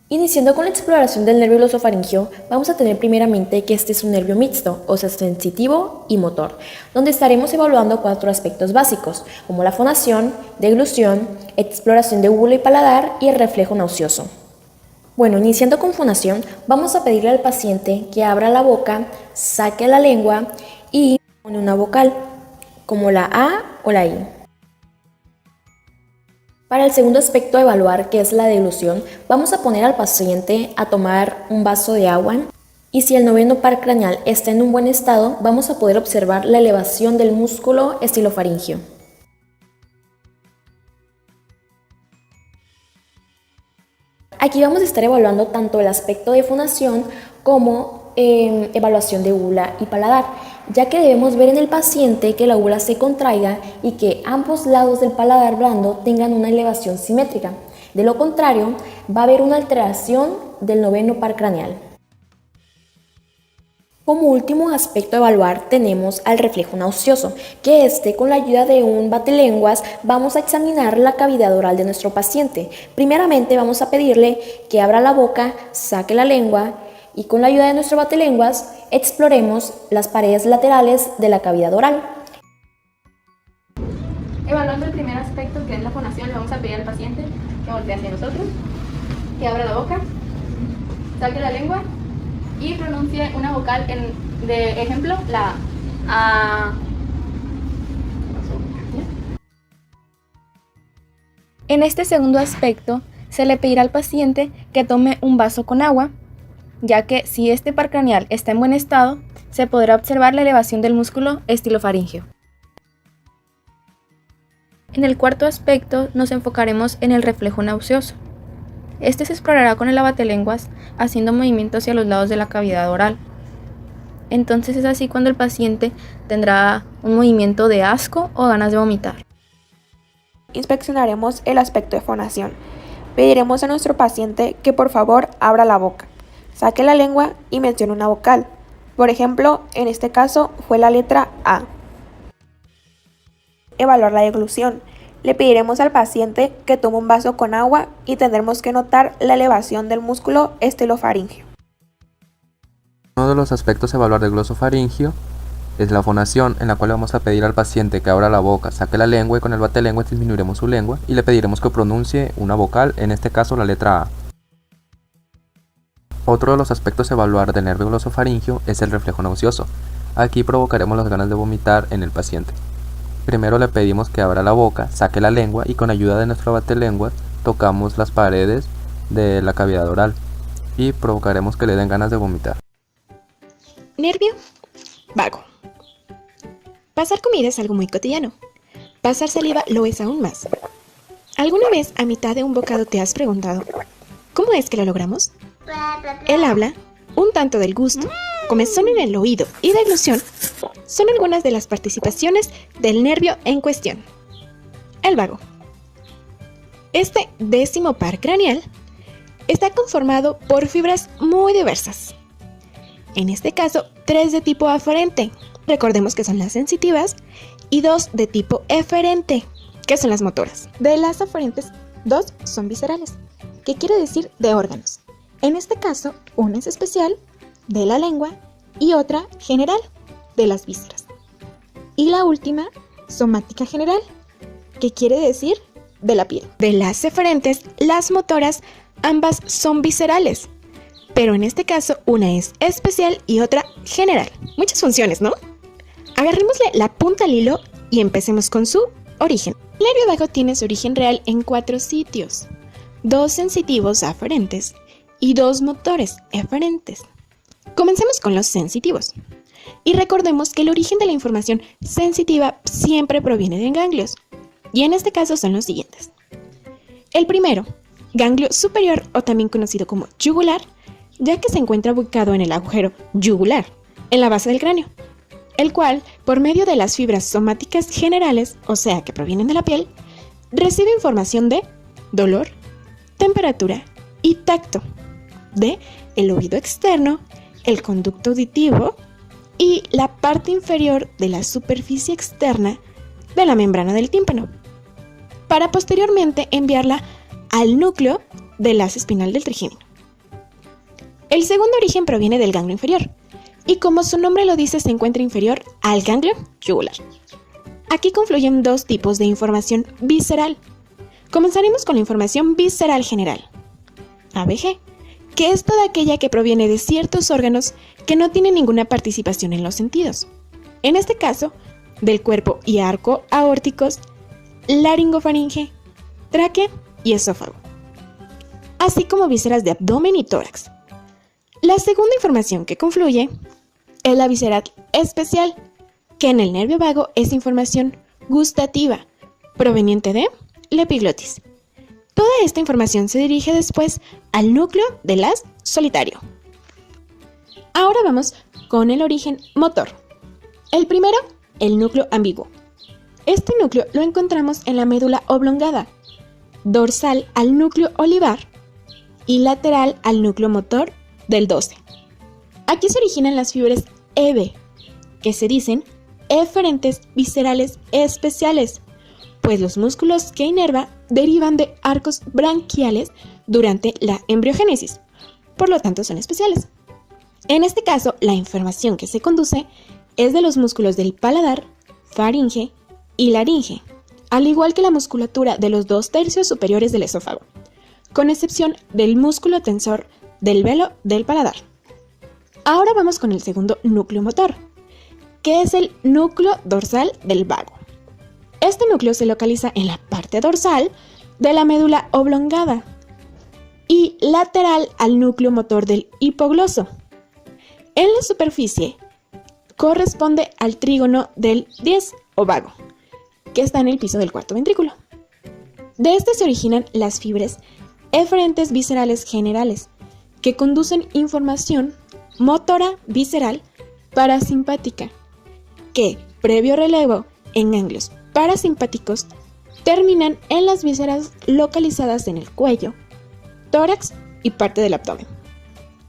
Iniciando con la exploración del nervio glosofaringeo, vamos a tener primeramente que este es un nervio mixto, o sea, sensitivo y motor, donde estaremos evaluando 4 aspectos básicos, como la fonación, deglución, exploración de úvula y paladar y el reflejo nauseoso. Bueno, iniciando con fonación, vamos a pedirle al paciente que abra la boca, saque la lengua y pone una vocal, como la A o la I. Para el segundo aspecto a evaluar, que es la deglución, vamos a poner al paciente a tomar un vaso de agua y si el noveno par craneal está en un buen estado, vamos a poder observar la elevación del músculo estilofaringeo. Aquí vamos a estar evaluando tanto el aspecto de fonación como evaluación de úvula y paladar, ya que debemos ver en el paciente que la úvula se contraiga y que ambos lados del paladar blando tengan una elevación simétrica. De lo contrario, va a haber una alteración del noveno par craneal. Como último aspecto a evaluar tenemos al reflejo nauseoso, que con la ayuda de un batelenguas vamos a examinar la cavidad oral de nuestro paciente. Primeramente vamos a pedirle que abra la boca, saque la lengua y con la ayuda de nuestro batelenguas exploremos las paredes laterales de la cavidad oral. Evaluando el primer aspecto, que es la fonación, le vamos a pedir al paciente que voltee hacia nosotros, que abra la boca, saque la lengua y pronuncie una vocal, de ejemplo, la A. En este segundo aspecto, se le pedirá al paciente que tome un vaso con agua, ya que si este par craneal está en buen estado, se podrá observar la elevación del músculo estilofaringeo. En el cuarto aspecto, nos enfocaremos en el reflejo nauseoso. Este se explorará con el abatelenguas haciendo movimientos hacia los lados de la cavidad oral. Entonces es así cuando el paciente tendrá un movimiento de asco o ganas de vomitar. Inspeccionaremos el aspecto de fonación. Pediremos a nuestro paciente que por favor abra la boca, saque la lengua y mencione una vocal. Por ejemplo, en este caso fue la letra A. Evaluar la deglución. Le pediremos al paciente que tome un vaso con agua y tendremos que notar la elevación del músculo estilofaringeo. Uno de los aspectos a evaluar del glosofaringio es la fonación, en la cual vamos a pedir al paciente que abra la boca, saque la lengua y con el batelenguas disminuiremos su lengua y le pediremos que pronuncie una vocal, en este caso la letra A. Otro de los aspectos a evaluar del nervio glosofaringio es el reflejo nauseoso. Aquí provocaremos las ganas de vomitar en el paciente. Primero le pedimos que abra la boca, saque la lengua y con ayuda de nuestro batelenguas tocamos las paredes de la cavidad oral y provocaremos que le den ganas de vomitar. Nervio vago. Pasar comida es algo muy cotidiano. Pasar saliva lo es aún más. ¿Alguna vez a mitad de un bocado te has preguntado cómo es que lo logramos? El habla, un tanto del gusto, comezón en el oído y deglución son algunas de las participaciones del nervio en cuestión. El vago. Este 10º par craneal está conformado por fibras muy diversas. En este caso, 3 de tipo aferente, recordemos que son las sensitivas, y 2 de tipo eferente, que son las motoras. De las aferentes, 2 son viscerales, que quiere decir de órganos. En este caso, una es especial, de la lengua, y otra general, de las vísceras. Y la última, somática general, que quiere decir de la piel. De las eferentes, las motoras, ambas son viscerales, pero en este caso una es especial y otra general. Muchas funciones, ¿no? Agarrémosle la punta al hilo y empecemos con su origen. El nervio vago tiene su origen real en 4 sitios: 2 sensitivos aferentes y 2 motores eferentes. Comencemos con los sensitivos. Y recordemos que el origen de la información sensitiva siempre proviene de ganglios. Y en este caso son los siguientes. El primero, ganglio superior o también conocido como yugular, ya que se encuentra ubicado en el agujero yugular, en la base del cráneo, el cual, por medio de las fibras somáticas generales, o sea que provienen de la piel, recibe información de dolor, temperatura y tacto, de el oído externo, el conducto auditivo y la parte inferior de la superficie externa de la membrana del tímpano, para posteriormente enviarla al núcleo del haz espinal del trigémino. El segundo origen proviene del ganglio inferior, y como su nombre lo dice, se encuentra inferior al ganglio yugular. Aquí confluyen dos tipos de información visceral. Comenzaremos con la información visceral general, ABG, que es toda aquella que proviene de ciertos órganos que no tienen ninguna participación en los sentidos. En este caso, del cuerpo y arco aórticos, laringofaringe, tráquea y esófago, así como vísceras de abdomen y tórax. La segunda información que confluye es la visceral especial, que en el nervio vago es información gustativa, proveniente de la epiglotis. Toda esta información se dirige después al núcleo del haz solitario. Ahora vamos con el origen motor. El primero, el núcleo ambiguo. Este núcleo lo encontramos en la médula oblongada, dorsal al núcleo olivar y lateral al núcleo motor del 12. Aquí se originan las fibras EB, que se dicen eferentes viscerales especiales, pues los músculos que inerva derivan de arcos branquiales durante la embriogénesis, por lo tanto son especiales. En este caso, la información que se conduce es de los músculos del paladar, faringe y laringe, al igual que la musculatura de los 2/3 superiores del esófago, con excepción del músculo tensor del velo del paladar. Ahora vamos con el segundo núcleo motor, que es el núcleo dorsal del vago. Este núcleo se localiza en la parte dorsal de la médula oblongada y lateral al núcleo motor del hipogloso. En la superficie corresponde al trígono del 10 o vago, que está en el piso del cuarto ventrículo. De este se originan las fibras eferentes viscerales generales, que conducen información motora visceral parasimpática, que, previo relevo en ganglios parasimpáticos, terminan en las vísceras localizadas en el cuello, tórax y parte del abdomen.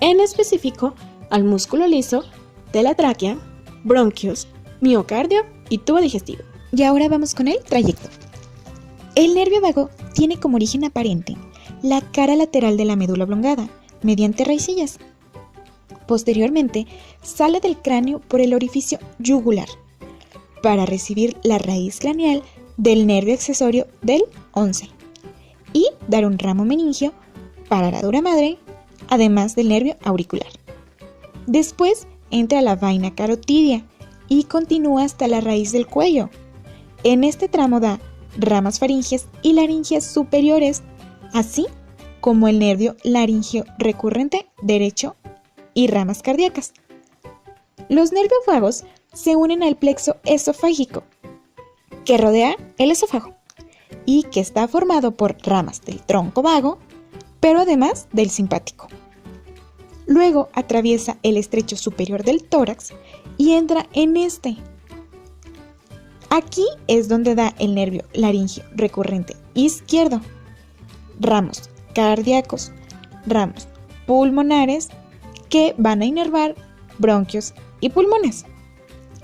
En específico, al músculo liso de la tráquea, bronquios, miocardio y tubo digestivo. Y ahora vamos con el trayecto. El nervio vago tiene como origen aparente la cara lateral de la médula oblongada, mediante raicillas. Posteriormente, sale del cráneo por el orificio yugular, para recibir la raíz craneal del nervio accesorio del 11 y dar un ramo meningio para la dura madre, además del nervio auricular. Después entra la vaina carotidia y continúa hasta la raíz del cuello. En este tramo da ramas faringes y laringes superiores, así como el nervio laringio recurrente derecho y ramas cardíacas. Los nervios vagos se unen al plexo esofágico, que rodea el esófago y que está formado por ramas del tronco vago, pero además del simpático. Luego atraviesa el estrecho superior del tórax y entra en este. Aquí es donde da el nervio laringio recurrente izquierdo, ramos cardíacos, ramos pulmonares que van a inervar bronquios y pulmones,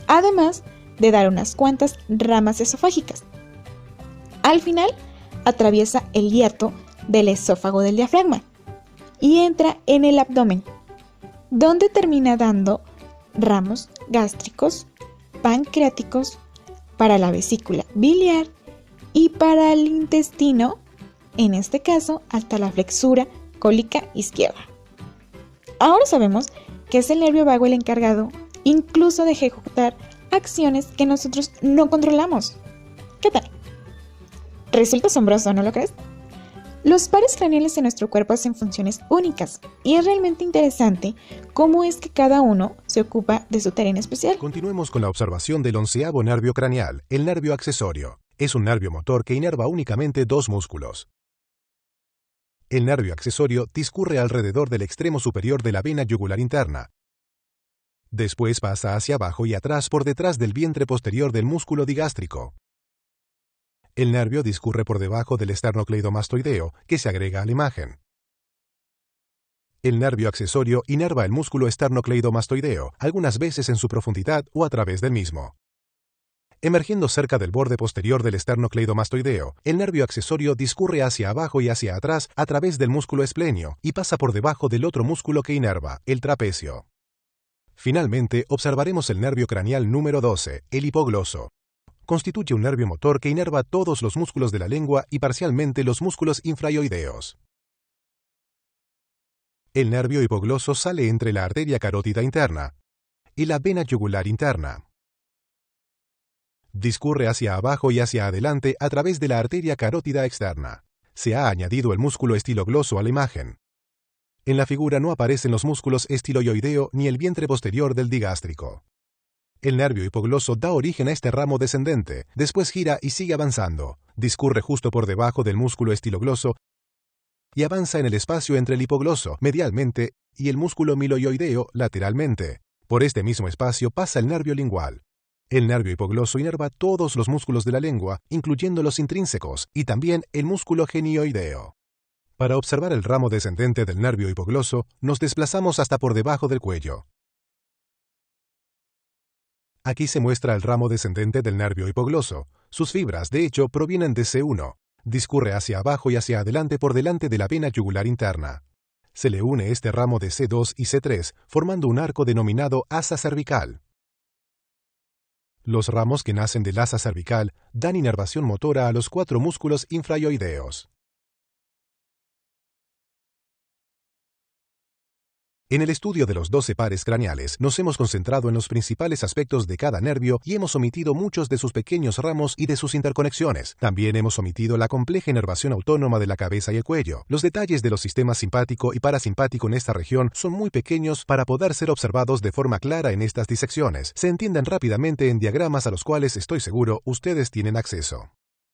además de dar unas cuantas ramas esofágicas. Al final, atraviesa el hiato del esófago del diafragma y entra en el abdomen, donde termina dando ramos gástricos, pancreáticos, para la vesícula biliar y para el intestino, en este caso hasta la flexura cólica izquierda. Ahora sabemos que es el nervio vago el encargado incluso de ejecutar acciones que nosotros no controlamos. ¿Qué tal? Resulta asombroso, ¿no lo crees? Los pares craneales de nuestro cuerpo hacen funciones únicas y es realmente interesante cómo es que cada uno se ocupa de su tarea en especial. Continuemos con la observación del 11º nervio craneal, el nervio accesorio. Es un nervio motor que inerva únicamente dos músculos. El nervio accesorio discurre alrededor del extremo superior de la vena yugular interna. Después pasa hacia abajo y atrás por detrás del vientre posterior del músculo digástrico. El nervio discurre por debajo del esternocleidomastoideo, que se agrega a la imagen. El nervio accesorio inerva el músculo esternocleidomastoideo, algunas veces en su profundidad o a través del mismo. Emergiendo cerca del borde posterior del esternocleidomastoideo, el nervio accesorio discurre hacia abajo y hacia atrás a través del músculo esplenio y pasa por debajo del otro músculo que inerva, el trapecio. Finalmente, observaremos el nervio craneal número 12, el hipogloso. Constituye un nervio motor que inerva todos los músculos de la lengua y parcialmente los músculos infraoideos. El nervio hipogloso sale entre la arteria carótida interna y la vena yugular interna. Discurre hacia abajo y hacia adelante a través de la arteria carótida externa. Se ha añadido el músculo estilogloso a la imagen. En la figura no aparecen los músculos estiloioideo ni el vientre posterior del digástrico. El nervio hipogloso da origen a este ramo descendente, después gira y sigue avanzando. Discurre justo por debajo del músculo estilogloso y avanza en el espacio entre el hipogloso, medialmente, y el músculo miloioideo, lateralmente. Por este mismo espacio pasa el nervio lingual. El nervio hipogloso inerva todos los músculos de la lengua, incluyendo los intrínsecos, y también el músculo genioideo. Para observar el ramo descendente del nervio hipogloso, nos desplazamos hasta por debajo del cuello. Aquí se muestra el ramo descendente del nervio hipogloso. Sus fibras, de hecho, provienen de C1. Discurre hacia abajo y hacia adelante por delante de la vena yugular interna. Se le une este ramo de C2 y C3, formando un arco denominado asa cervical. Los ramos que nacen del asa cervical dan inervación motora a los 4 músculos infraoideos. En el estudio de los 12 pares craneales nos hemos concentrado en los principales aspectos de cada nervio y hemos omitido muchos de sus pequeños ramos y de sus interconexiones. También hemos omitido la compleja inervación autónoma de la cabeza y el cuello. Los detalles de los sistemas simpático y parasimpático en esta región son muy pequeños para poder ser observados de forma clara en estas disecciones. Se entienden rápidamente en diagramas a los cuales estoy seguro ustedes tienen acceso.